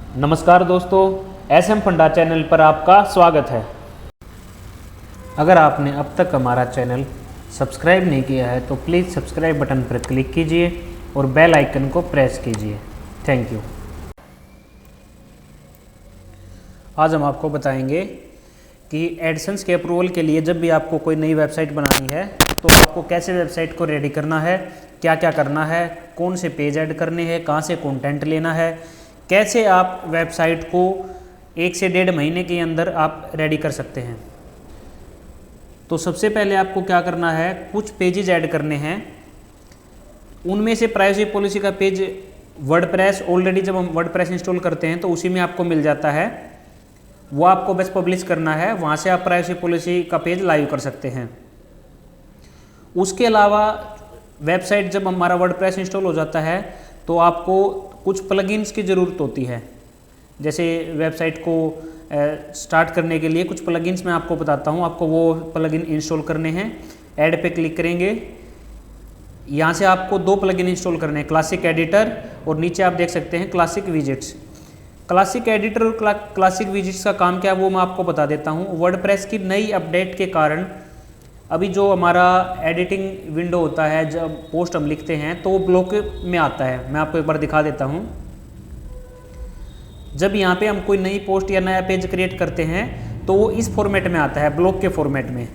नमस्कार दोस्तों, SM फंडा चैनल पर आपका स्वागत है। अगर आपने अब तक हमारा चैनल सब्सक्राइब नहीं किया है तो प्लीज़ सब्सक्राइब बटन पर क्लिक कीजिए और बेल आइकन को प्रेस कीजिए। Thank you. आज हम आपको बताएंगे कि एडसेंस के अप्रूवल के लिए जब भी आपको कोई नई वेबसाइट बनानी है तो आपको कैसे वेबसाइट को रेडी करना है, क्या क्या करना है, कौन से पेज ऐड करने हैं, कहाँ से कंटेंट लेना है, कैसे आप वेबसाइट को 1 से 1.5 महीने के अंदर आप रेडी कर सकते हैं। तो सबसे पहले आपको क्या करना है, कुछ पेजेस ऐड करने हैं। उनमें से प्राइवेसी पॉलिसी का पेज वर्डप्रेस, ऑलरेडी जब हम वर्डप्रेस इंस्टॉल करते हैं तो उसी में आपको मिल जाता है, वो आपको बस पब्लिश करना है। वहाँ से आप प्राइवेसी पॉलिसी का पेज लाइव कर सकते हैं। उसके अलावा वेबसाइट जब हमारा वर्डप्रेस इंस्टॉल हो जाता है तो आपको कुछ प्लगइन्स की ज़रूरत होती है। जैसे वेबसाइट को स्टार्ट करने के लिए कुछ प्लगइन्स मैं आपको बताता हूँ। आपको वो प्लगइन इंस्टॉल करने हैं। ऐड पे क्लिक करेंगे। यहाँ से आपको 2 प्लगइन इंस्टॉल करने हैं, क्लासिक एडिटर और नीचे आप देख सकते हैं क्लासिक विजेट्स। क्लासिक एडिटर और क्लासिक विजेट्स का काम क्या है वो मैं आपको बता देता हूँ। वर्डप्रेस की नई अपडेट के कारण अभी जो हमारा एडिटिंग विंडो होता है, जब पोस्ट हम लिखते हैं तो वो ब्लॉक में आता है। मैं आपको एक बार दिखा देता हूँ। जब यहाँ पे हम कोई नई पोस्ट या नया पेज क्रिएट करते हैं तो वो इस फॉर्मेट में आता है, ब्लॉक के फॉर्मेट में।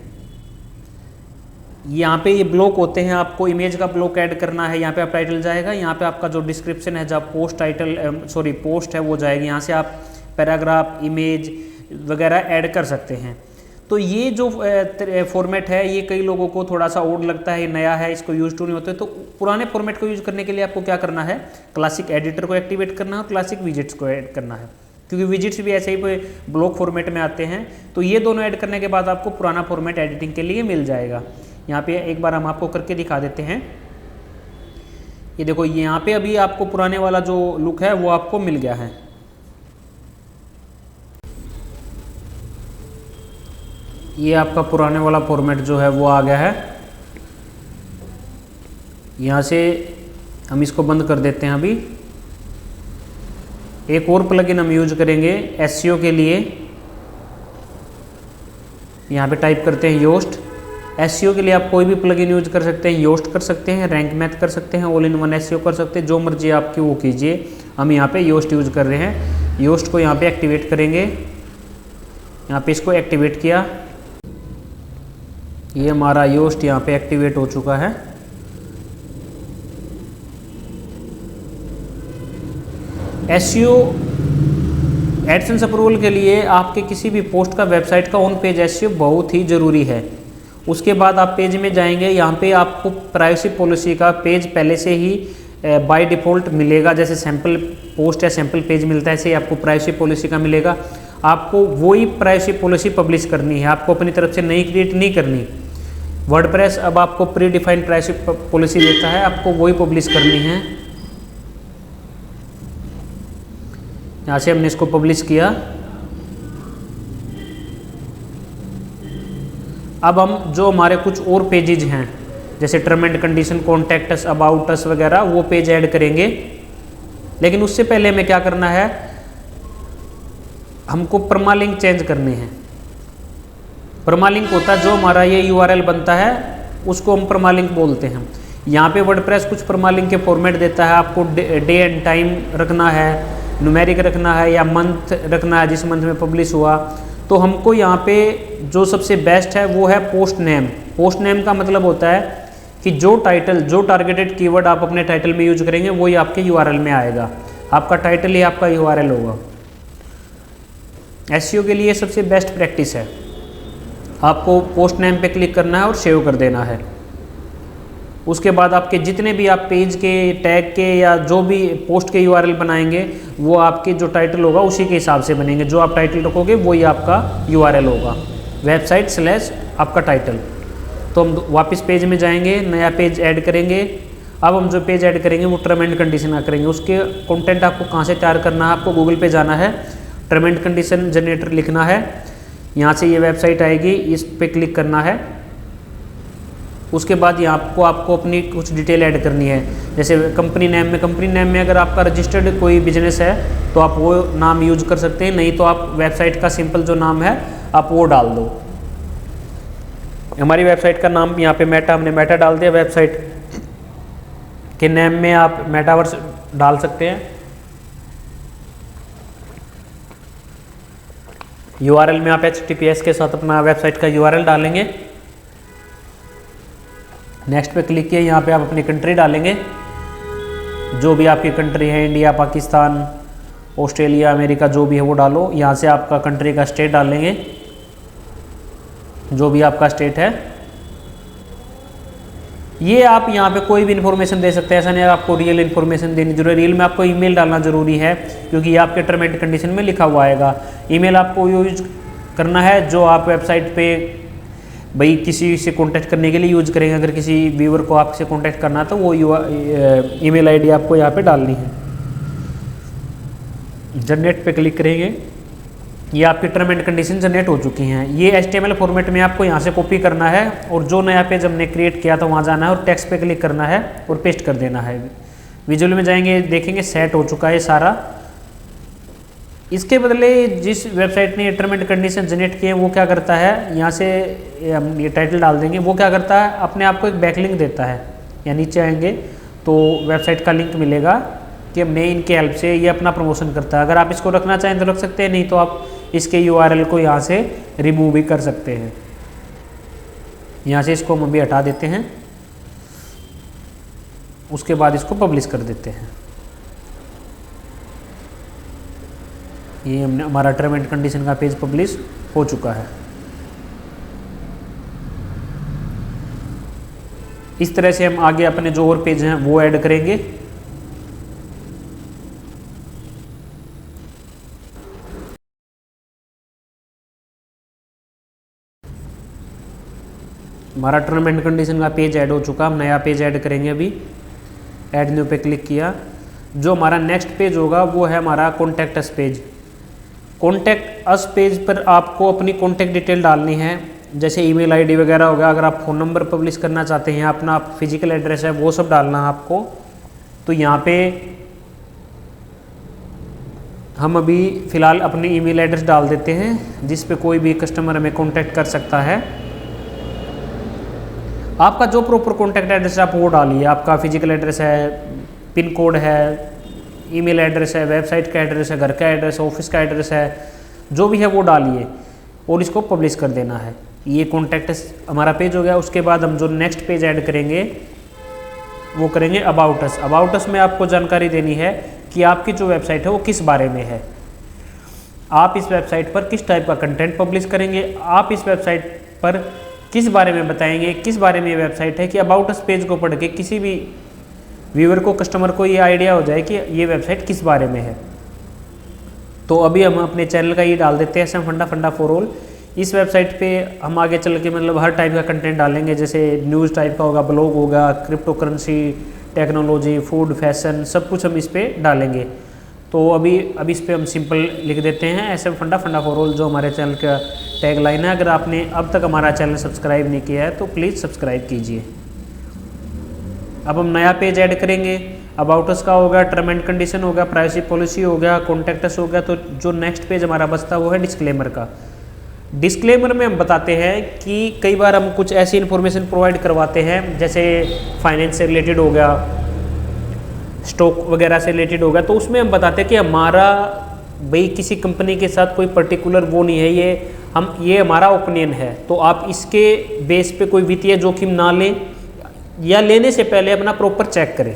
यहाँ पे ये ब्लॉक होते हैं। आपको इमेज का ब्लॉक ऐड करना है, यहाँ पे आप टाइटल जाएगा, यहाँ पे आपका जो डिस्क्रिप्शन है, जब पोस्ट है वो जाएगी। यहाँ से आप पैराग्राफ, इमेज वगैरह ऐड कर सकते हैं। तो ये जो फॉर्मेट है ये कई लोगों को थोड़ा सा ओड लगता है, ये नया है, इसको यूज टू नहीं होते। तो पुराने फॉर्मेट को यूज करने के लिए आपको क्या करना है, क्लासिक एडिटर को एक्टिवेट करना है और क्लासिक विजेट्स को ऐड करना है, क्योंकि विजेट्स भी ऐसे ही ब्लॉक फॉर्मेट में आते हैं। तो ये दोनों ऐड करने के बाद आपको पुराना फॉर्मेट एडिटिंग के लिए मिल जाएगा। यहाँ पे एक बार हम आपको करके दिखा देते हैं। ये देखो, यहाँ पे अभी आपको पुराने वाला जो लुक है वो आपको मिल गया है। ये आपका पुराने वाला फॉर्मेट जो है वो आ गया है। यहाँ से हम इसको बंद कर देते हैं। अभी एक और प्लगइन हम यूज करेंगे एसईओ के लिए। यहाँ पे टाइप करते हैं योस्ट। एसईओ के लिए आप कोई भी प्लगइन यूज कर सकते हैं, योस्ट कर सकते हैं, रैंक मैथ कर सकते हैं, ऑल इन वन एसईओ कर सकते हैं, जो मर्जी आपकी वो कीजिए। हम यहाँ पे योस्ट यूज कर रहे हैं। योस्ट को यहाँ पे एक्टिवेट करेंगे। यहाँ पे इसको एक्टिवेट किया। ये हमारा योस्ट यहाँ पे एक्टिवेट हो चुका है। एसईओ एडसेंस अप्रूवल के लिए आपके किसी भी पोस्ट का वेबसाइट का ऑन पेज एसईओ बहुत ही ज़रूरी है। उसके बाद आप पेज में जाएंगे, यहाँ पे आपको प्राइवेसी पॉलिसी का पेज पहले से ही बाय डिफ़ॉल्ट मिलेगा। जैसे सैम्पल पोस्ट या सैम्पल पेज मिलता है, ऐसे ही आपको प्राइवेसी पॉलिसी का मिलेगा। आपको वही प्राइवेसी पॉलिसी पब्लिश करनी है, आपको अपनी तरफ से नई क्रिएट नहीं करनी। वर्डप्रेस अब आपको प्री डिफाइंड प्राइवेसी पॉलिसी देता है, आपको वही पब्लिश करनी है। यहाँ से हमने इसको पब्लिश किया। अब हम जो हमारे कुछ और पेजेज हैं, जैसे term and condition, contact us, about us वगैरह, वो पेज ऐड करेंगे। लेकिन उससे पहले हमें क्या करना है, हमको परमालिंक चेंज करने हैं। परमालिंक होता है जो हमारा ये यूआरएल बनता है, उसको हम परमालिंक बोलते हैं। यहाँ पे वर्डप्रेस कुछ परमालिंक के फॉर्मेट देता है। आपको डे एंड टाइम रखना है, न्यूमेरिक रखना है, या मंथ रखना है, जिस मंथ में पब्लिश हुआ। तो हमको यहाँ पे जो सबसे बेस्ट है वो है पोस्ट नेम। पोस्ट नेम का मतलब होता है कि जो टाइटल, जो टारगेटेड कीवर्ड आप अपने टाइटल में यूज करेंगे वही आपके यूआरएल में आएगा। आपका टाइटल ही आपका यूआरएल होगा। एसईओ के लिए सबसे बेस्ट प्रैक्टिस है, आपको पोस्ट नेम पे क्लिक करना है और सेव कर देना है। उसके बाद आपके जितने भी आप पेज के, टैग के या जो भी पोस्ट के यूआरएल बनाएंगे वो आपके जो टाइटल होगा उसी के हिसाब से बनेंगे। जो आप टाइटल रखोगे वही आपका यूआरएल होगा, वेबसाइट / आपका टाइटल। तो हम वापस पेज में जाएंगे, नया पेज ऐड करेंगे। अब हम जो पेज ऐड करेंगे वो टर्म एंड कंडीशन का करेंगे। उसके कंटेंट आपको कहाँ से तैयार करना है, आपको गूगल पे जाना है, टर्म एंड कंडीशन जनरेटर लिखना है। यहाँ से ये वेबसाइट आएगी, इस पे क्लिक करना है। उसके बाद यहाँ आपको अपनी कुछ डिटेल ऐड करनी है। जैसे कंपनी नेम में अगर आपका रजिस्टर्ड कोई बिजनेस है तो आप वो नाम यूज कर सकते हैं, नहीं तो आप वेबसाइट का सिंपल जो नाम है आप वो डाल दो। हमारी वेबसाइट का नाम यहाँ पे मेटा, हमने मेटा डाल दिया। वेबसाइट के नेम में आप मेटावर्स डाल सकते हैं। URL में आप HTTPS के साथ अपना वेबसाइट का URL डालेंगे। नेक्स्ट पे क्लिक किए, यहाँ पे आप अपनी कंट्री डालेंगे, जो भी आपकी कंट्री है, इंडिया, पाकिस्तान, ऑस्ट्रेलिया, अमेरिका, जो भी है वो डालो। यहाँ से आपका कंट्री का स्टेट डालेंगे, जो भी आपका स्टेट है। ये आप यहाँ पे कोई भी इन्फॉर्मेशन दे सकते हैं, ऐसा नहीं है आपको रियल इन्फॉर्मेशन देनी जरूरी है। रियल में आपको ईमेल डालना जरूरी है, क्योंकि ये आपके टर्म एंड कंडीशन में लिखा हुआ आएगा। ईमेल आपको यूज करना है जो आप वेबसाइट पे भाई किसी से कांटेक्ट करने के लिए यूज करेंगे। अगर किसी व्यूअर को आपसे कांटेक्ट करना है तो वो ईमेल आईडी आपको यहाँ पे डालनी है। जनरेट पे क्लिक करेंगे, ये आपकी टर्म एंड कंडीशन जनरेट हो चुकी हैं। ये HTML फॉर्मेट में आपको यहाँ से कॉपी करना है और जो नया पेज हमने क्रिएट किया था वहाँ जाना है और टेक्स्ट पे क्लिक करना है और पेस्ट कर देना है। विजुअल में जाएंगे, देखेंगे सेट हो चुका है सारा। इसके बदले जिस वेबसाइट ने टर्म एंड कंडीशन जनरेट किए हैं वो क्या करता है, यहाँ से हम ये टाइटल डाल देंगे, वो क्या करता है अपने आप को एक बैकलिंक देता है। या नीचे आएंगे तो वेबसाइट का लिंक मिलेगा कि हमने इनके हेल्प से ये अपना प्रमोशन करता है। अगर आप इसको रखना चाहें तो रख सकते हैं, नहीं तो आप इसके URL को यहाँ से रिमूव भी कर सकते हैं। यहाँ से इसको हम अभी हटा देते हैं, उसके बाद इसको पब्लिश कर देते हैं। ये हमने हमारा टर्म एंड कंडीशन का पेज पब्लिश हो चुका है। इस तरह से हम आगे अपने जो और पेज हैं वो ऐड करेंगे। हमारा टर्म एंड कंडीशन का पेज ऐड हो चुका, हम नया पेज ऐड करेंगे। अभी ऐड न्यू पे क्लिक किया। जो हमारा नेक्स्ट पेज होगा वो है हमारा contact us page. Contact us page पर आपको अपनी कॉन्टैक्ट डिटेल डालनी है, जैसे ईमेल आईडी वगैरह होगा। अगर आप फ़ोन नंबर पब्लिश करना चाहते हैं, अपना फिजिकल एड्रेस है वो सब डालना है आपको। तो यहाँ पे हम अभी फ़िलहाल अपनी ईमेल एड्रेस डाल देते हैं, जिस पे कोई भी कस्टमर हमें कॉन्टैक्ट कर सकता है। आपका जो प्रॉपर कॉन्टैक्ट एड्रेस है आप वो डालिए। आपका फिजिकल एड्रेस है, पिन कोड है, ईमेल एड्रेस है, वेबसाइट का एड्रेस है, घर का एड्रेस है, ऑफिस का एड्रेस है, जो भी है वो डालिए और इसको पब्लिश कर देना है। ये कॉन्टैक्ट हमारा पेज हो गया। उसके बाद हम जो नेक्स्ट पेज ऐड करेंगे वो करेंगे अबाउट अस। अबाउट अस में आपको जानकारी देनी है कि आपकी जो वेबसाइट है वो किस बारे में है। आप इस वेबसाइट पर किस टाइप का कंटेंट पब्लिश करेंगे, आप इस वेबसाइट पर किस बारे में बताएंगे, किस बारे में ये वेबसाइट है, कि अबाउट अस पेज को पढ़ के किसी भी व्यूअर को, कस्टमर को ये आइडिया हो जाए कि ये वेबसाइट किस बारे में है। तो अभी हम अपने चैनल का ये डाल देते हैं, SM फंडा फॉर ऑल। इस वेबसाइट पे हम आगे चल के मतलब हर टाइप का कंटेंट डालेंगे, जैसे न्यूज़ टाइप का होगा, ब्लॉग होगा, crypto currency, technology, food, fashion, सब कुछ हम इस पर डालेंगे। तो अभी इस पर हम सिंपल लिख देते हैं SM फंडा फॉर ऑल, जो हमारे चैनल का टैग लाइन है। अगर आपने अब तक हमारा चैनल सब्सक्राइब नहीं किया है तो प्लीज़ सब्सक्राइब कीजिए। अब हम नया पेज ऐड करेंगे। अबाउट अस का होगा, टर्म एंड कंडीशन होगा, प्राइवेसी पॉलिसी हो गया, कॉन्टैक्ट अस हो गया। तो जो नेक्स्ट पेज हमारा बचता है वो है डिस्क्लेमर का। डिस्क्लेमर में हम बताते हैं कि कई बार हम कुछ ऐसी इन्फॉर्मेशन प्रोवाइड करवाते हैं, जैसे फाइनेंस से रिलेटेड हो गया, स्टॉक वगैरह से रिलेटेड हो गया। तो उसमें हम बताते हैं कि हमारा भाई किसी कंपनी के साथ कोई पर्टिकुलर वो नहीं है, ये हमारा ओपिनियन है। तो आप इसके बेस पे कोई वित्तीय जोखिम ना लें, या लेने से पहले अपना प्रॉपर चेक करें।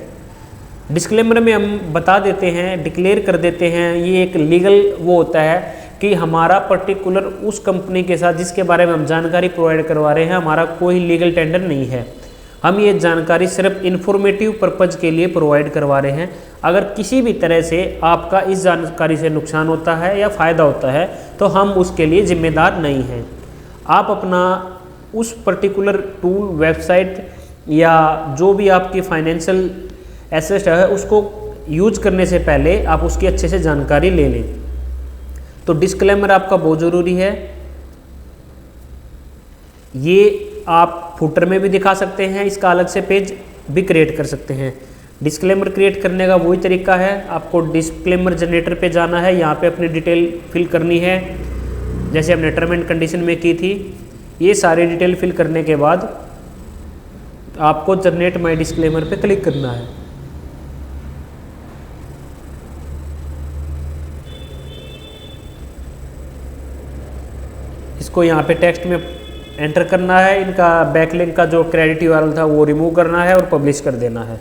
डिस्क्लेमर में हम बता देते हैं, डिक्लेयर कर देते हैं, ये एक लीगल वो होता है कि हमारा पर्टिकुलर उस कंपनी के साथ जिसके बारे में हम जानकारी प्रोवाइड करवा रहे हैं, हमारा कोई लीगल टेंडर नहीं है। हम ये जानकारी सिर्फ इन्फॉर्मेटिव पर्पज़ के लिए प्रोवाइड करवा रहे हैं। अगर किसी भी तरह से आपका इस जानकारी से नुकसान होता है या फ़ायदा होता है तो हम उसके लिए जिम्मेदार नहीं हैं। आप अपना उस पर्टिकुलर टूल, वेबसाइट या जो भी आपकी फाइनेंशियल एसेट है उसको यूज करने से पहले आप उसकी अच्छे से जानकारी ले लें। तो डिस्क्लेमर आपका बहुत ज़रूरी है। ये आप फुटर में भी दिखा सकते हैं, इसका अलग से पेज भी क्रिएट कर सकते हैं। डिस्क्लेमर क्रिएट करने का वही तरीका है, आपको डिस्क्लेमर जनरेटर पे जाना है, यहाँ पे अपनी डिटेल फिल करनी है जैसे हमने टर्म एंड कंडीशन में की थी। ये सारी डिटेल फिल करने के बाद आपको जनरेट माय डिस्क्लेमर पे क्लिक करना है। इसको यहाँ पे टेक्स्ट में एंटर करना है, इनका बैकलिंक का जो क्रेडिट यूआरएल था वो रिमूव करना है और पब्लिश कर देना है।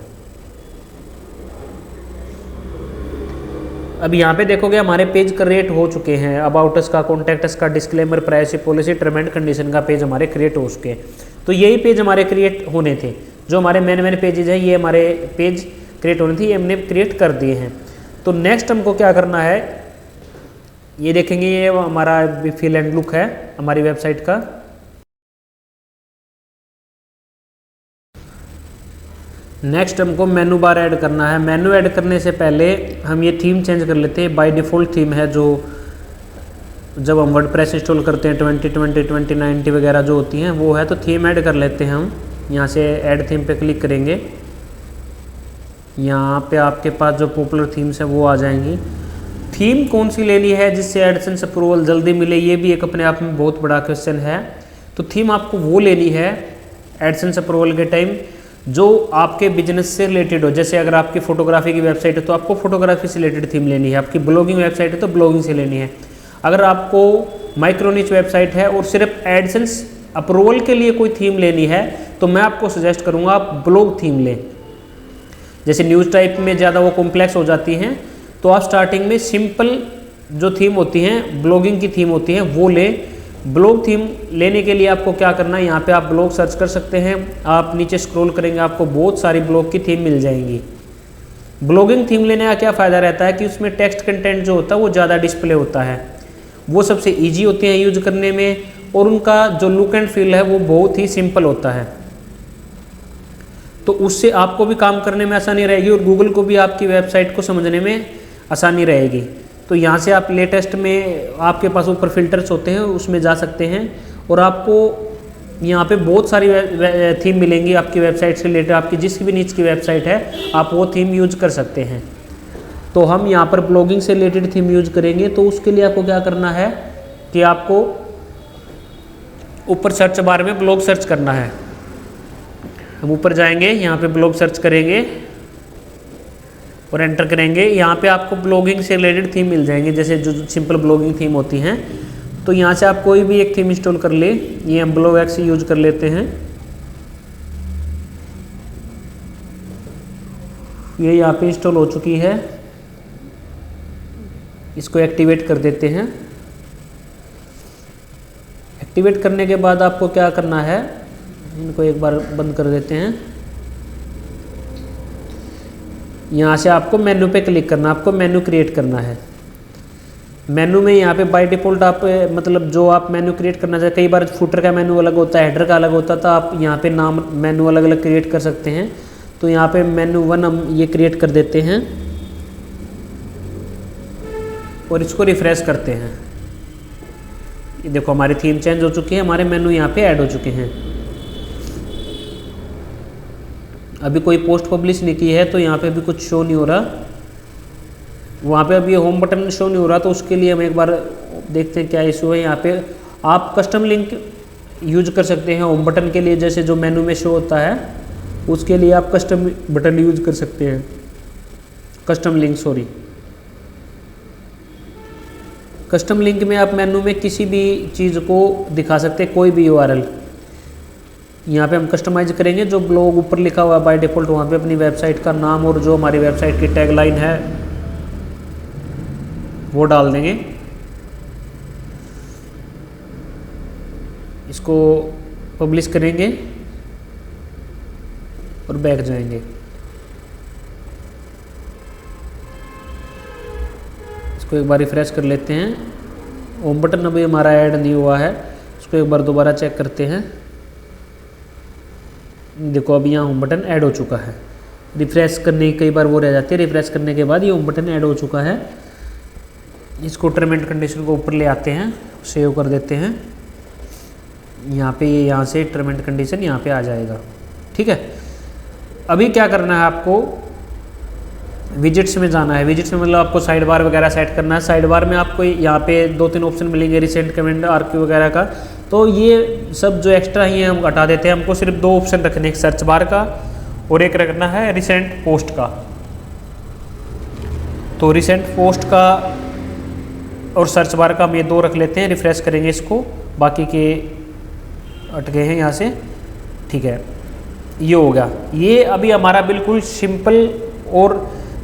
अब यहाँ पे देखोगे हमारे पेज क्रिएट हो चुके हैं, अबाउट अस का, कॉन्टैक्ट अस का, disclaimer, privacy policy, term and condition का पेज हमारे क्रिएट हो चुके हैं। तो यही पेज हमारे क्रिएट होने थे, जो हमारे मेन पेजेज हैं ये हमारे पेज क्रिएट होने थे, ये हमने क्रिएट कर दिए हैं। तो नेक्स्ट हमको क्या करना है, ये देखेंगे ये हमारा फील एंड लुक है हमारी वेबसाइट का। नेक्स्ट हमको मेनू बार ऐड करना है। मेनू ऐड करने से पहले हम ये थीम चेंज कर लेते हैं। बाय डिफ़ॉल्ट थीम है जो जब हम वर्डप्रेस इंस्टॉल करते हैं 2020, 2090 वगैरह जो होती हैं वो है, तो थीम ऐड कर लेते हैं हम। यहाँ से ऐड थीम पे क्लिक करेंगे, यहाँ पे आपके पास जो पॉपुलर थीम्स हैं वो आ जाएंगी। थीम कौन सी लेनी है जिससे एडसेंस अप्रूवल जल्दी मिले, ये भी एक अपने आप में बहुत बड़ा क्वेश्चन है। तो थीम आपको वो लेनी है एडसेंस अप्रूवल के टाइम जो आपके बिजनेस से रिलेटेड हो। जैसे अगर आपकी फोटोग्राफी की वेबसाइट है तो आपको फोटोग्राफी से रिलेटेड थीम लेनी है, आपकी ब्लॉगिंग वेबसाइट है तो ब्लॉगिंग से लेनी है। अगर आपको माइक्रोनिच वेबसाइट है और सिर्फ एडसेंस अप्रूवल के लिए कोई थीम लेनी है तो मैं आपको सजेस्ट करूँगा आप ब्लॉग थीम लें। जैसे न्यूज़ टाइप में ज़्यादा वो कॉम्प्लेक्स हो जाती हैं, तो आप स्टार्टिंग में सिंपल जो थीम होती हैं, ब्लॉगिंग की थीम होती हैं वो लें। ब्लॉग थीम लेने के लिए आपको क्या करना है, यहाँ पे आप ब्लॉग सर्च कर सकते हैं, आप नीचे स्क्रॉल करेंगे आपको बहुत सारी ब्लॉग की थीम मिल जाएंगी। ब्लॉगिंग थीम लेने का क्या फ़ायदा रहता है कि उसमें टेक्स्ट कंटेंट जो होता है वो ज़्यादा डिस्प्ले होता है, वो सबसे ईजी होते हैं यूज करने में, और उनका जो लुक एंड फील है वो बहुत ही सिंपल होता है। तो उससे आपको भी काम करने में आसानी रहेगी और गूगल को भी आपकी वेबसाइट को समझने में आसानी रहेगी। तो यहाँ से आप लेटेस्ट में आपके पास ऊपर फिल्टर्स होते हैं उसमें जा सकते हैं और आपको यहाँ पे बहुत सारी थीम मिलेंगी आपकी वेबसाइट से रिलेटेड। आपकी जिस भी नीच की वेबसाइट है आप वो थीम यूज कर सकते हैं। तो हम यहाँ पर ब्लॉगिंग से रिलेटेड थीम यूज करेंगे, तो उसके लिए आपको क्या करना है कि आपको ऊपर सर्च बार में ब्लॉग सर्च करना है। हम ऊपर जाएंगे, यहाँ पे ब्लॉग सर्च करेंगे और एंटर करेंगे। यहाँ पे आपको ब्लॉगिंग से रिलेटेड थीम मिल जाएंगे, जैसे जो सिंपल ब्लॉगिंग थीम होती हैं। तो यहाँ से आप कोई भी एक थीम इंस्टॉल कर ले, ये हम ब्लॉग एक्स यूज कर लेते हैं। ये यहाँ पे इंस्टॉल हो चुकी है, इसको एक्टिवेट कर देते हैं। एक्टिवेट करने के बाद आपको क्या करना है, इनको एक बार बंद कर देते हैं। यहाँ से आपको मेन्यू पे क्लिक करना, आपको मेन्यू क्रिएट करना है। मेन्यू में यहाँ पे बाय डिफ़ॉल्ट आप मतलब जो आप मेन्यू क्रिएट करना चाहते, कई बार फुटर का मेन्यू अलग होता है, हेडर का अलग होता है, तो आप यहाँ पे नाम मेन्यू अलग अलग क्रिएट कर सकते हैं। तो यहाँ पे मेन्यू 1 हम ये क्रिएट कर देते हैं और इसको रिफ्रेश करते हैं। ये देखो हमारी थीम चेंज हो चुकी है, हमारे मेन्यू यहाँ पे ऐड हो चुके हैं। अभी कोई पोस्ट पब्लिश नहीं की है तो यहाँ पे भी कुछ शो नहीं हो रहा, वहाँ पे अभी होम बटन शो नहीं हो रहा, तो उसके लिए हम एक बार देखते हैं क्या इशू है। यहाँ पे आप कस्टम लिंक यूज कर सकते हैं होम बटन के लिए, जैसे जो मेनू में शो होता है उसके लिए आप कस्टम बटन यूज कर सकते हैं, custom link sorry. Custom link में आप मेनू में किसी भी चीज़ को दिखा सकते हैं, कोई भी यूआरएल। यहाँ पे हम कस्टमाइज करेंगे, जो ब्लॉग ऊपर लिखा हुआ है बाय डिफ़ॉल्ट वहाँ पे अपनी वेबसाइट का नाम और जो हमारी वेबसाइट की टैगलाइन है वो डाल देंगे। इसको पब्लिश करेंगे और बैक जाएंगे। इसको एक बार रिफ्रेश कर लेते हैं। होम बटन अभी हमारा ऐड नहीं हुआ है, इसको एक बार दोबारा चेक करते हैं। देखो अभी यहाँ होम बटन ऐड हो चुका है। रिफ्रेश करने कई बार वो रह जाती है, रिफ्रेश करने के बाद ये होम बटन ऐड हो चुका है। इसको टर्म एंड कंडीशन को ऊपर ले आते हैं, सेव कर देते हैं। यहाँ पे ये यहाँ से टर्म एंड कंडीशन यहाँ पे आ जाएगा। ठीक है, अभी क्या करना है आपको, विजिट्स में जाना है। विजिट्स में मतलब आपको साइड बार वगैरह सेट करना है। साइड बार में आपको यहाँ पे 2-3 ऑप्शन मिलेंगे, रिसेंट कमेंट, आरक्यू वगैरह का। तो ये सब जो एक्स्ट्रा ही है हम हटा देते हैं। हमको सिर्फ 2 ऑप्शन रखने, एक सर्च बार का और एक रखना है रिसेंट पोस्ट का। तो रिसेंट पोस्ट का और सर्च बार का हम ये 2 रख लेते हैं। रिफ्रेश करेंगे इसको, बाकी के हट गए हैं यहाँ से। ठीक है, ये हो गया। ये अभी हमारा बिल्कुल सिंपल और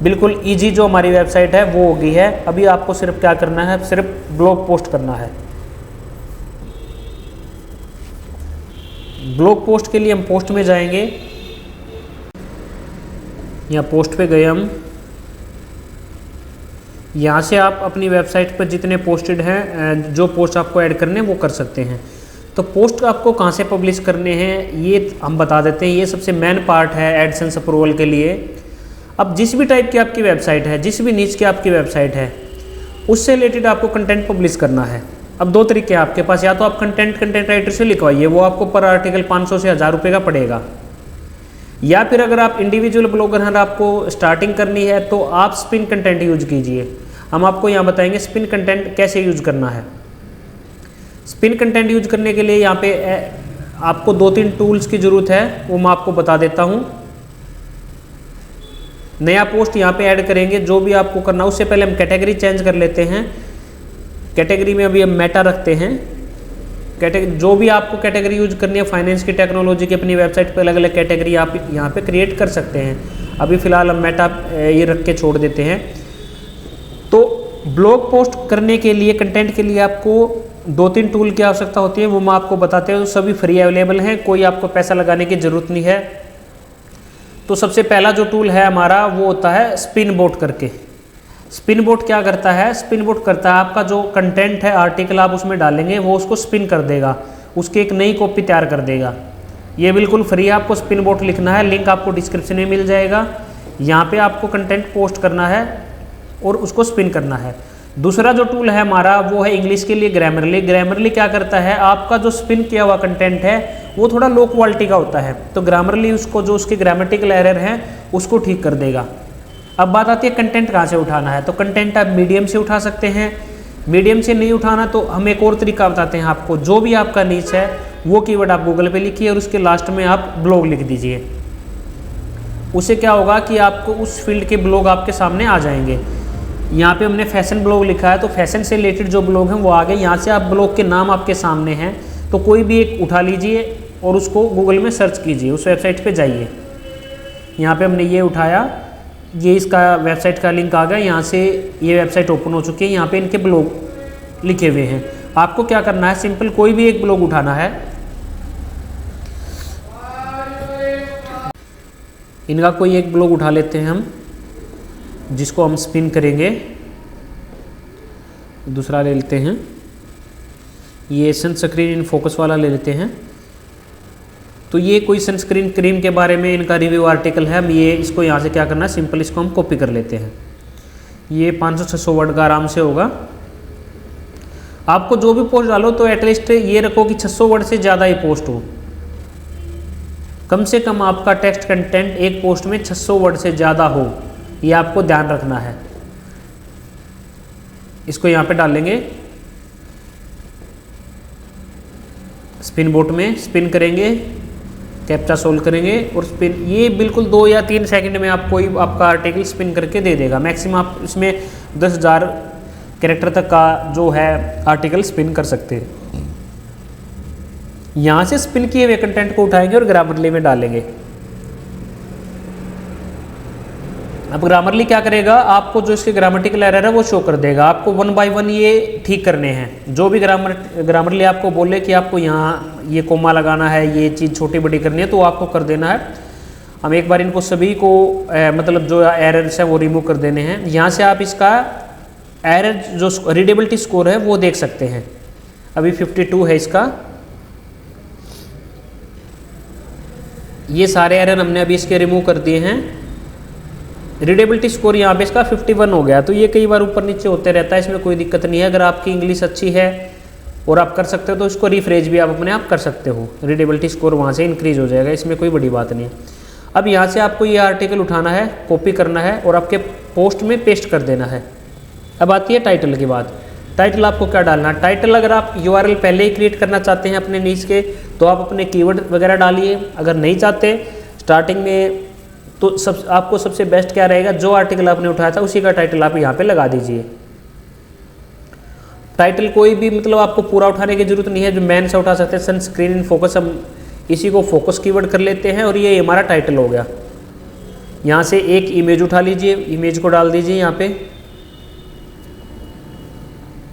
बिल्कुल इजी जो हमारी वेबसाइट है वो हो गई है। अभी आपको सिर्फ क्या करना है, सिर्फ ब्लॉग पोस्ट करना है। ब्लॉग पोस्ट के लिए हम पोस्ट में जाएंगे, यहाँ पोस्ट पे गए हम। यहाँ से आप अपनी वेबसाइट पर जितने पोस्टेड हैं, जो पोस्ट आपको ऐड करने हैं वो कर सकते हैं। तो पोस्ट आपको कहाँ से पब्लिश करने हैं ये हम बता देते हैं। ये सबसे मेन पार्ट है एडसेंस अप्रूवल के लिए। अब जिस भी टाइप की आपकी वेबसाइट है, जिस भी नीच की आपकी वेबसाइट है, उससे रिलेटेड आपको कंटेंट पब्लिश करना है। अब 2 तरीके हैं आपके पास, या तो आप कंटेंट राइटर से लिखवाइए, वो आपको पर आर्टिकल 500 से 1000 रुपये का पड़ेगा। या फिर अगर आप इंडिविजुअल ब्लॉगर हैं, आपको स्टार्टिंग करनी है, तो आप स्पिन कंटेंट यूज कीजिए। हम आपको यहाँ बताएंगे स्पिन कंटेंट कैसे यूज करना है। स्पिन कंटेंट यूज करने के लिए यहाँ पे आपको 2-3 टूल्स की ज़रूरत है, वो मैं आपको बता देता हूँ। नया पोस्ट यहाँ पे ऐड करेंगे, जो भी आपको करना, उससे पहले हम कैटेगरी चेंज कर लेते हैं। कैटेगरी में अभी हम मेटा रखते हैं। कैटेगरी जो भी आपको कैटेगरी यूज करनी है, फाइनेंस की, टेक्नोलॉजी की, अपनी वेबसाइट पे अलग अलग कैटेगरी आप यहाँ पे क्रिएट कर सकते हैं। अभी फ़िलहाल हम मेटा ये रख के छोड़ देते हैं। तो ब्लॉग पोस्ट करने के लिए, कंटेंट के लिए आपको 2-3 टूल की आवश्यकता होती है, वो मैं आपको बताते हैं। सभी फ्री अवेलेबल हैं, कोई आपको पैसा लगाने की ज़रूरत नहीं है। तो सबसे पहला जो टूल है हमारा वो होता है स्पिन बोट करके। स्पिन बोट क्या करता है, स्पिन बोट करता है आपका जो कंटेंट है, आर्टिकल आप उसमें डालेंगे, वो उसको स्पिन कर देगा, उसकी एक नई कॉपी तैयार कर देगा। ये बिल्कुल फ्री है, आपको स्पिन बोट लिखना है, लिंक आपको डिस्क्रिप्शन में मिल जाएगा। यहाँ पे आपको कंटेंट पोस्ट करना है और उसको स्पिन करना है। दूसरा जो टूल है हमारा वो है इंग्लिश के लिए ग्रामरली। ग्रामरली क्या करता है, आपका जो स्पिन किया हुआ कंटेंट है वो थोड़ा लो क्वालिटी का होता है, तो ग्रामरली उसको, जो उसके ग्रामेटिकल एरर हैं उसको ठीक कर देगा। अब बात आती है कंटेंट कहाँ से उठाना है। तो कंटेंट आप मीडियम से उठा सकते हैं। मीडियम से नहीं उठाना तो हम एक और तरीका बताते हैं आपको। जो भी आपका नीच है वो कीवर्ड आप गूगल पे लिखिए और उसके लास्ट में आप ब्लॉग लिख दीजिए। उससे क्या होगा कि आपको उस फील्ड के ब्लॉग आपके सामने आ जाएंगे। यहाँ पे हमने फैशन ब्लॉग लिखा है, तो फैशन से रिलेटेड जो ब्लॉग हैं वो आ गए। यहाँ से आप ब्लॉग के नाम आपके सामने हैं, तो कोई भी एक उठा लीजिए और उसको गूगल में सर्च कीजिए, उस वेबसाइट पे जाइए। यहाँ पे हमने ये उठाया, ये इसका वेबसाइट का लिंक आ गया, यहाँ से ये वेबसाइट ओपन हो चुकी है। यहाँ पे इनके ब्लॉग लिखे हुए हैं। आपको क्या करना है, सिंपल कोई भी एक ब्लॉग उठाना है। इनका कोई एक ब्लॉग उठा लेते हैं हम, जिसको हम स्पिन करेंगे। दूसरा ले लेते हैं, ये सनस्क्रीन इन फोकस वाला ले लेते हैं। तो ये कोई सनस्क्रीन क्रीम के बारे में इनका रिव्यू आर्टिकल है। हम ये इसको यहाँ से क्या करना है, सिंपल इसको हम कॉपी कर लेते हैं। ये 500-600 वर्ड का आराम से होगा। आपको जो भी पोस्ट डालो तो एटलीस्ट ये रखो कि 600 वर्ड से ज़्यादा ही पोस्ट हो। कम से कम आपका टेक्स्ट कंटेंट एक पोस्ट में 600 वर्ड से ज़्यादा हो, ये आपको ध्यान रखना है। इसको यहाँ पे डालेंगे, स्पिन बोट में स्पिन करेंगे, कैप्चा सोल्व करेंगे और स्पिन। ये बिल्कुल 2 या 3 सेकंड में आपको आपका आर्टिकल स्पिन करके दे देगा। मैक्सिमम आप इसमें 10,000 कैरेक्टर तक का जो है आर्टिकल स्पिन कर सकते हैं। यहाँ से स्पिन किए हुए कंटेंट को उठाएंगे और ग्रामरली में डालेंगे। अब ग्रामरली क्या करेगा, आपको जो इसके ग्रामेटिकल एरर है वो शो कर देगा। आपको 1 बाय 1 ये ठीक करने हैं। जो भी ग्रामरली आपको बोले कि आपको यहाँ ये कोमा लगाना है, ये चीज़ छोटी बड़ी करनी है, तो आपको कर देना है। हम एक बार इनको सभी को मतलब जो एरर्स हैं वो रिमूव कर देने हैं। यहाँ से आप इसका एरर जो रीडेबिलिटी स्कोर है वो देख सकते हैं। अभी 52 है इसका। ये सारे एरर हमने अभी इसके रिमूव कर दिए हैं। रीडेबिलिटी स्कोर यहाँ पे इसका 51 हो गया। तो ये कई बार ऊपर नीचे होते रहता है, इसमें कोई दिक्कत नहीं है। अगर आपकी इंग्लिश अच्छी है और आप कर सकते हो तो इसको रिफ्रेश भी आप अपने आप कर सकते हो, रीडेबिलिटी स्कोर वहाँ से इंक्रीज हो जाएगा, इसमें कोई बड़ी बात नहीं है। अब यहाँ से आपको ये आर्टिकल उठाना है, कॉपी करना है और आपके पोस्ट में पेस्ट कर देना है। अब आती है टाइटल की बात। टाइटल आपको क्या डालना है? टाइटल अगर आप यूआरएल पहले ही क्रिएट करना चाहते हैं अपने नीच के तो आप अपने कीवर्ड वगैरह डालिए। अगर नहीं चाहते स्टार्टिंग में तो आपको सबसे बेस्ट क्या रहेगा, जो आर्टिकल आपने उठाया था उसी का टाइटल आप यहाँ पे लगा दीजिए। टाइटल कोई भी मतलब आपको पूरा उठाने की जरूरत नहीं है, जो मैन से उठा सकते हैं। सनस्क्रीन इन फोकस, हम इसी को फोकस कीवर्ड कर लेते हैं और ये हमारा टाइटल हो गया। यहाँ से एक इमेज उठा लीजिए, इमेज को डाल दीजिए यहाँ पे,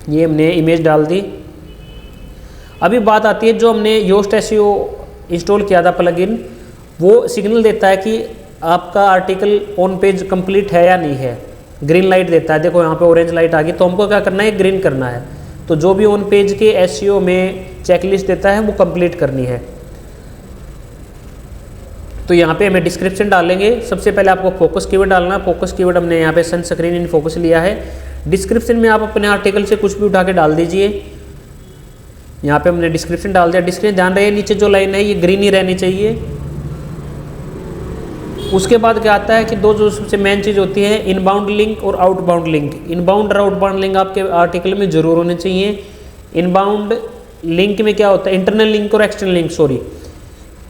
ये हमने इमेज डाल दी। अभी बात आती है जो हमने योस्ट एसईओ इंस्टॉल किया था प्लगइन, वो सिग्नल देता है कि आपका आर्टिकल ऑन पेज कंप्लीट है या नहीं है, ग्रीन लाइट देता है। देखो यहाँ पे ऑरेंज लाइट आ गई, तो हमको क्या करना है, ग्रीन करना है। तो जो भी ऑन पेज के एसईओ में चेकलिस्ट देता है वो कंप्लीट करनी है। तो यहाँ पे हमें डिस्क्रिप्शन डालेंगे। सबसे पहले आपको फोकस कीवर्ड डालना है। फोकस कीवर्ड हमने यहाँ पे सनस्क्रीन इन फोकस लिया है। डिस्क्रिप्शन में आप अपने आर्टिकल से कुछ भी उठा के डाल दीजिए। यहाँ पे हमने डिस्क्रिप्शन डाल दिया। डिस्क्रिप्शन ध्यान रहे नीचे जो लाइन है ये ग्रीन ही रहनी चाहिए। उसके बाद क्या आता है कि दो जो सबसे मेन चीज़ होती है, इनबाउंड लिंक और आउटबाउंड लिंक। इनबाउंड और आउटबाउंड लिंक आपके आर्टिकल में जरूर होने चाहिए। इनबाउंड लिंक में क्या होता है, इंटरनल लिंक और external link, sorry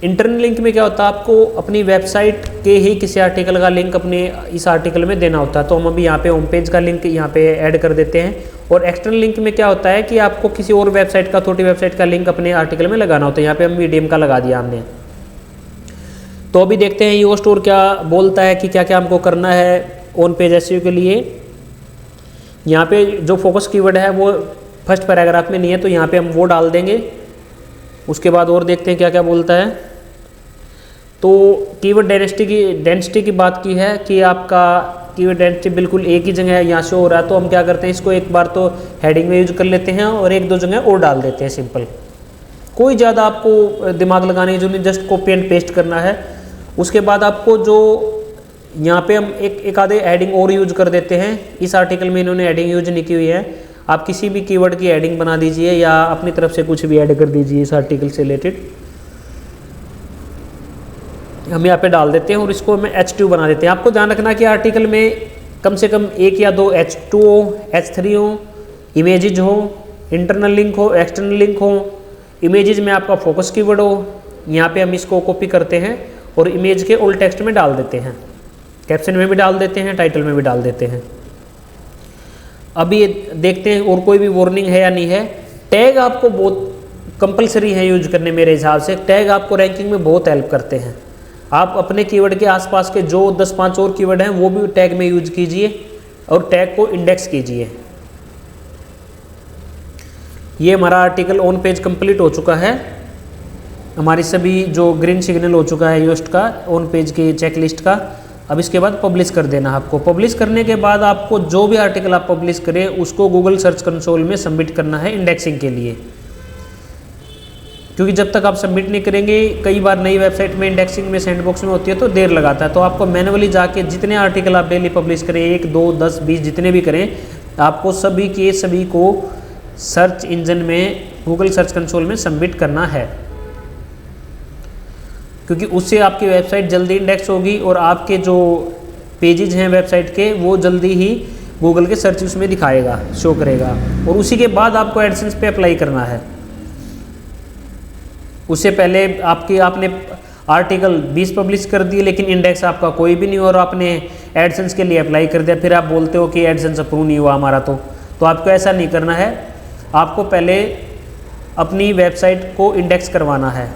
internal link में क्या होता है, आपको अपनी वेबसाइट के ही किसी आर्टिकल का लिंक अपने इस आर्टिकल में देना होता है। तो हम अभी यहाँ पे होम पेज का लिंक यहाँ पे ऐड कर देते हैं। और एक्सटर्नल लिंक में क्या होता है कि आपको किसी और वेबसाइट का, अथॉरिटी वेबसाइट का लिंक अपने आर्टिकल में लगाना होता है। यहाँ पे हम मीडियम का लगा दिया हमने। तो अभी देखते हैं यो स्टोर क्या बोलता है कि क्या क्या हमको करना है ऑन पेज एसईओ के लिए। यहाँ पे जो फोकस कीवर्ड है वो फर्स्ट पैराग्राफ में नहीं है, तो यहाँ पे हम वो डाल देंगे। उसके बाद और देखते हैं क्या क्या बोलता है। तो कीवर्ड डेंसिटी की बात की है कि आपका कीवर्ड डेंसिटी बिल्कुल एक ही जगह यहाँ से हो रहा है। तो हम क्या करते हैं, इसको एक बार तो हेडिंग में यूज कर लेते हैं और एक दो जगह और डाल देते हैं सिंपल। कोई ज़्यादा आपको दिमाग लगाने की जरूरत नहीं, जस्ट कॉपी एंड पेस्ट करना है। उसके बाद आपको जो यहाँ पे हम एक आधे हेडिंग और यूज कर देते हैं। इस आर्टिकल में इन्होंने हेडिंग यूज नहीं की हुई है। आप किसी भी कीवर्ड की हेडिंग बना दीजिए या अपनी तरफ से कुछ भी ऐड कर दीजिए इस आर्टिकल से रिलेटेड। हम यहाँ पे डाल देते हैं और इसको हमें H2 बना देते हैं। आपको ध्यान रखना कि आर्टिकल में कम से कम एक या दो H2 हो, H3 हो, इमेजेज हो, इंटरनल लिंक हो, एक्सटर्नल लिंक हो। इमेजेज में आपका फोकस कीवर्ड हो। यहाँ पे हम इसको कॉपी करते हैं और इमेज के ओल्ड टेक्स्ट में डाल देते हैं, कैप्शन में भी डाल देते हैं, टाइटल में भी डाल देते हैं। अभी ये देखते हैं और कोई भी वार्निंग है या नहीं है। टैग आपको बहुत कंपलसरी है यूज करने मेरे हिसाब से। टैग आपको रैंकिंग में बहुत हेल्प करते हैं। आप अपने कीवर्ड के आसपास के जो 10-5 और कीवर्ड हैं वो भी टैग में यूज कीजिए और टैग को इंडेक्स कीजिए। ये हमारा आर्टिकल ऑन पेज कंप्लीट हो चुका है। हमारी सभी जो ग्रीन सिग्नल हो चुका है योस्ट का ऑन पेज की चेकलिस्ट का। अब इसके बाद पब्लिश कर देना आपको। पब्लिश करने के बाद आपको जो भी आर्टिकल आप पब्लिश करें उसको गूगल सर्च कंसोल में सबमिट करना है इंडेक्सिंग के लिए। क्योंकि जब तक आप सबमिट नहीं करेंगे, कई बार नई वेबसाइट में इंडेक्सिंग में सैंडबॉक्स में होती है तो देर लगाता है। तो आपको मैनुअली जाके जितने आर्टिकल आप डेली पब्लिश करें, 1, 2, 10, 20 जितने भी करें, आपको सभी को सर्च इंजन में गूगल सर्च कंसोल में सबमिट करना है। क्योंकि उससे आपकी वेबसाइट जल्दी इंडेक्स होगी और आपके जो पेजेज हैं वेबसाइट के वो जल्दी ही गूगल के सर्च उसमें दिखाएगा, शो करेगा। और उसी के बाद आपको एडसेंस पे अप्लाई करना है। उससे पहले आपने आर्टिकल 20 पब्लिश कर दिए लेकिन इंडेक्स आपका कोई भी नहीं और आपने एडसेंस के लिए अप्लाई कर दिया, फिर आप बोलते हो कि एडसेंस अप्रूव नहीं हुआ हमारा। तो आपको ऐसा नहीं करना है। आपको पहले अपनी वेबसाइट को इंडेक्स करवाना है।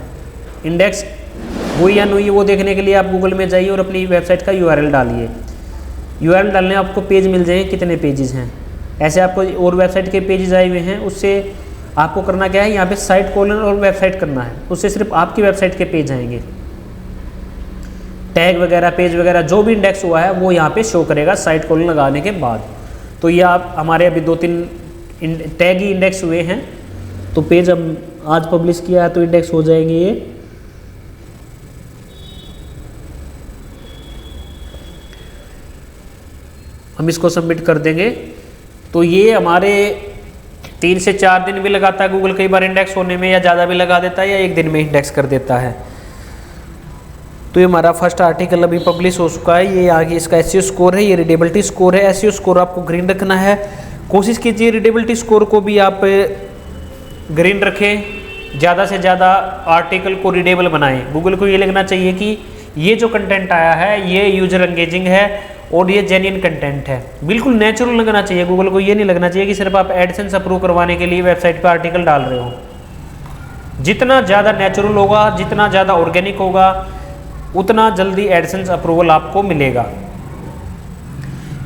इंडेक्स हुई या नहीं हुई वो देखने के लिए आप गूगल में जाइए और अपनी वेबसाइट का यूआरएल डालिए। यूआरएल डालने आपको पेज मिल जाएंगे, कितने पेजेस हैं। ऐसे आपको और वेबसाइट के पेजेस आए हुए हैं। उससे आपको करना क्या है, यहाँ पे साइट कोलन और वेबसाइट करना है। उससे सिर्फ आपकी वेबसाइट के पेज आएंगे। टैग वगैरह, पेज वगैरह जो भी इंडेक्स हुआ है वो यहाँ पे शो करेगा साइट कोलन लगाने के बाद। तो ये आप हमारे अभी 2-3 टैग ही इंडेक्स हुए हैं। तो पेज हम आज पब्लिश किया है तो इंडेक्स हो जाएंगे ये। हम इसको सबमिट कर देंगे। तो ये हमारे 3 से 4 दिन भी लगाता है गूगल कई बार इंडेक्स होने में, या ज़्यादा भी लगा देता है, या 1 दिन में इंडेक्स कर देता है। तो ये हमारा फर्स्ट आर्टिकल अभी पब्लिश हो चुका है। ये आगे इसका एसईओ स्कोर है, ये रीडेबिलिटी स्कोर है। एसईओ स्कोर आपको ग्रीन रखना है, कोशिश कीजिए रीडेबिलिटी स्कोर को भी आप ग्रीन रखें, ज़्यादा से ज़्यादा आर्टिकल को रीडेबल बनाएं। गूगल को ये लिखना चाहिए कि ये जो कंटेंट आया है ये यूजर एंगेजिंग है और ये जेन्युइन कंटेंट है, बिल्कुल नेचुरल लगना चाहिए। गूगल को ये नहीं लगना चाहिए कि सिर्फ आप एडसेंस अप्रूव करवाने के लिए वेबसाइट पर आर्टिकल डाल रहे हो। जितना ज़्यादा नेचुरल होगा, जितना ज़्यादा ऑर्गेनिक होगा, उतना जल्दी एडसेंस अप्रूवल आपको मिलेगा।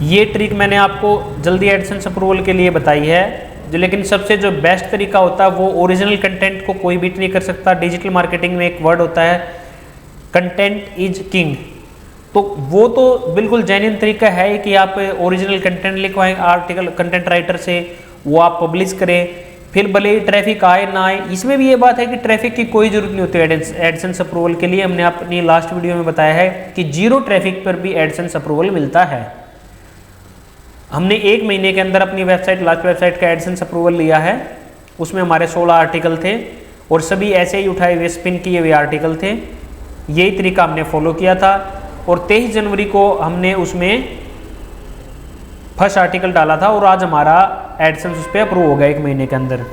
ये ट्रिक मैंने आपको जल्दी एडसेंस अप्रूवल के लिए बताई है। लेकिन सबसे जो बेस्ट तरीका होता है वो ओरिजिनल कंटेंट को कोई बीट नहीं कर सकता। डिजिटल मार्केटिंग में एक वर्ड होता है कंटेंट इज किंग, तो वो तो बिल्कुल जेन्युइन तरीका है कि आप ओरिजिनल कंटेंट लिखवाएं आर्टिकल कंटेंट राइटर से, वो आप पब्लिश करें, फिर भले ही ट्रैफिक आए ना आए। इसमें भी ये बात है कि ट्रैफिक की कोई ज़रूरत नहीं होती एडसेंस अप्रूवल के लिए। हमने अपनी लास्ट वीडियो में बताया है कि 0 ट्रैफिक पर भी एडसेंस अप्रूवल मिलता है। हमने 1 महीने के अंदर अपनी वेबसाइट लास्ट वेबसाइट का एडसेंस अप्रूवल लिया है, उसमें हमारे 16 आर्टिकल थे और सभी ऐसे ही उठाए हुए स्पिन किए हुए आर्टिकल थे। यही तरीका हमने फॉलो किया था और 23 जनवरी को हमने उसमें फर्स्ट आर्टिकल डाला था और आज हमारा एडसेंस उस पर अप्रूव हो गया 1 महीने के अंदर।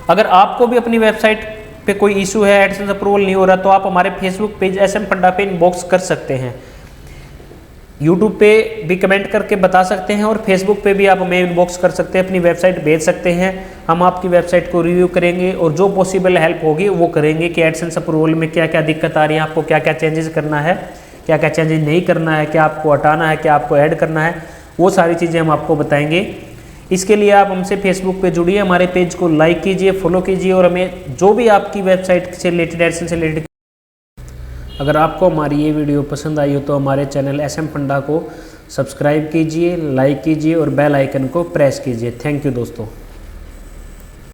अगर आपको भी अपनी वेबसाइट पे कोई इशू है, एडसेंस अप्रूवल नहीं हो रहा, तो आप हमारे फेसबुक पेज SM फंडा पे इनबॉक्स कर सकते हैं। यूट्यूब पे भी कमेंट करके बता सकते हैं और फेसबुक पे भी आप हमें इनबॉक्स कर सकते हैं, अपनी वेबसाइट भेज सकते हैं। हम आपकी वेबसाइट को रिव्यू करेंगे और जो पॉसिबल हेल्प होगी वो करेंगे कि एडसेंस अप्रूवल में क्या क्या दिक्कत आ रही है, आपको क्या क्या चेंजेस करना है, क्या क्या चेंजेस नहीं करना है, क्या आपको हटाना है, क्या आपको ऐड करना है, वो सारी चीज़ें हम आपको बताएंगे। इसके लिए आप हमसे फेसबुक पे जुड़िए, हमारे पेज को लाइक कीजिए, फॉलो कीजिए और हमें जो भी आपकी वेबसाइट से रिलेटेड एडसेंस से रिलेटेड। अगर आपको हमारी ये वीडियो पसंद आई हो तो हमारे चैनल SM फंडा को सब्सक्राइब कीजिए, लाइक कीजिए और बेल आइकन को प्रेस कीजिए। थैंक यू दोस्तों।